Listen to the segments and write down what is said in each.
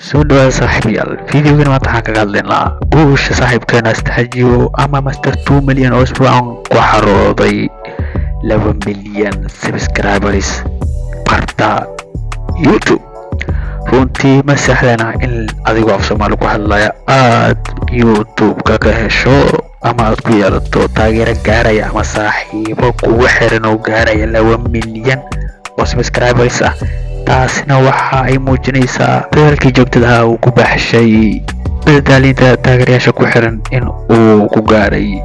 soo dhawaada saaxiibayaal fiidiyogan maanta waxaan kaga hadlaynaa guusha saaxiibkeena istaxajiyo ama master 2 milyan oo isbuucan ku xarooday 2 milyan subscribers barta YouTube. runtii ma sahlana in adigoo af Soomaali ku hadlaya aad YouTube kaga hesho ama aad ku yeelato taageero gaaraya ama saaxiibo kugu xiran oo gaaraya 2 milyan oo subscribers ah. taasina waxa ay muujinaysaa dadaalkii joogtada ah uu ku baxshay dadaalinta taageerayaasha ku xiran in uu ku gaaray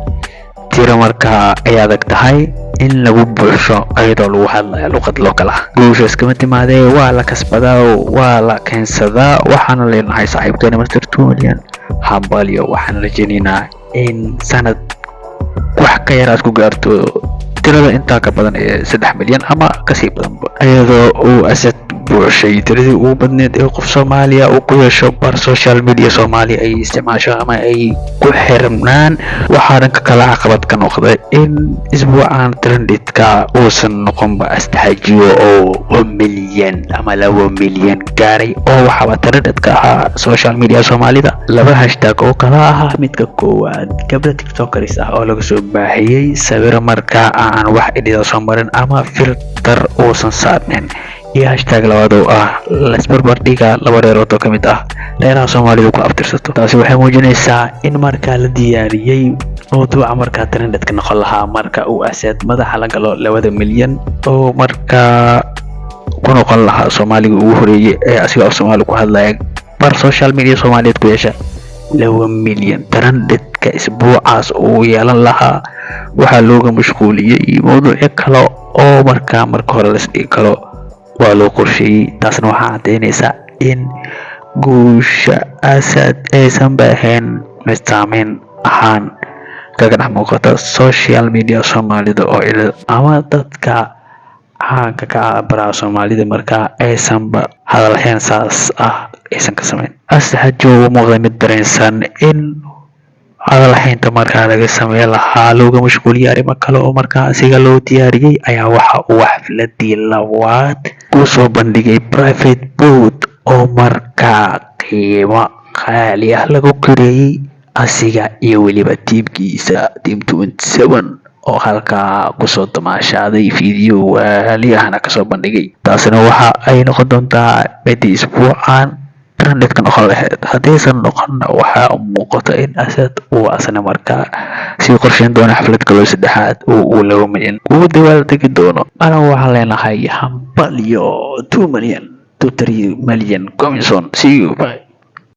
tiro markaa ay adag tahay in lagu buuxsho ayadoo lagu hadlayo luqad local ah. guusha iskama timaadee waa la kasbadaa waa la keensadaa. waxaana leenahay saaxiibkeena master 2 milyan hambalyo. waxaan rajaynaynaa in sanad wax ka yar aad ku gaarto tirada intaa ka badan ee 3 milyan ama kasii badanba, iyadoo uu asad buuxshay tiradii ugu badneed ee qof Soomaaliya uu ku yeesho bar social media Soomaali ay isticmaasho ama ay ku xirnaan. waxaa dhanka kale caqabad ka noqday in isbuucan trendka uusan noqonba istaxajiyo oo 1 milyan ama 2 milyan gaaray, oo waxaaba trendka ahaa social media Soomaalida laba hashtag oo kala ahaa. midka koowaad gabdha tiktokers ah oo laga soo baahiyay sawir markaa aan wax idida soo marin ama filter uusan saarnayn, iyo hashtag labaad oo ah la isbarbardhiga laba reerood oo ka mid ah reeraha Soomaalidu ku abtirsato. taasi waxay muujinaysaa in markaa la diyaariyay mawduuca markaa trendka noqon lahaa marka uu asad madaxa la galo 2 milyan oo markaa ku noqon lahaa Soomaaliga ugu horeeyay ee asiga af Soomaali ku hadlaya bar social media Soomaaliyeed ku yeesha 2 milyan. trendka isbuucaas uu yeelan lahaa waxaa looga mashquuliyay mawduucyo kale oo marka hore la isdhigi karo waa loo qorsheeyay. taasna waxaa cadeynaysaa in guusha asad aysan baahayn mid saameyn ahaan kaga dhex muuqata social media Soomaalida oo ama dadka caanka ka ah baraha Soomaalida markaa aysanba hadalhayn saas ah aysan ka samayn. astaxajo muuqda mid dareensan in hadalhaynta markaa laga sameyn lahaa looga mashquuliyay arrimo kale oo markaa asiga loo diyaariyay ayaa waxa uu xafladii labaad ku soo bandhigay private boat oo markaa qiimo qaali ah lagu kireeyay asiga iyo weliba tiimkiisa team 27 oo halkaa kusoo damaashaaday fiideo waaliyahana kasoo bandhigay. taasina waxa ay noqon doontaa mid isbuucan trendka noqon lahayd. haddaysan noqonna waxaa muuqata in asad uu asna markaa sii qorsheyn doono xaflad kaloo saddexaad oo uu 2 milyan ugu dabaaldegi doono. ana waxaan leenahay hambalyo 2 milyan to 3 milyan commission. See you, bye.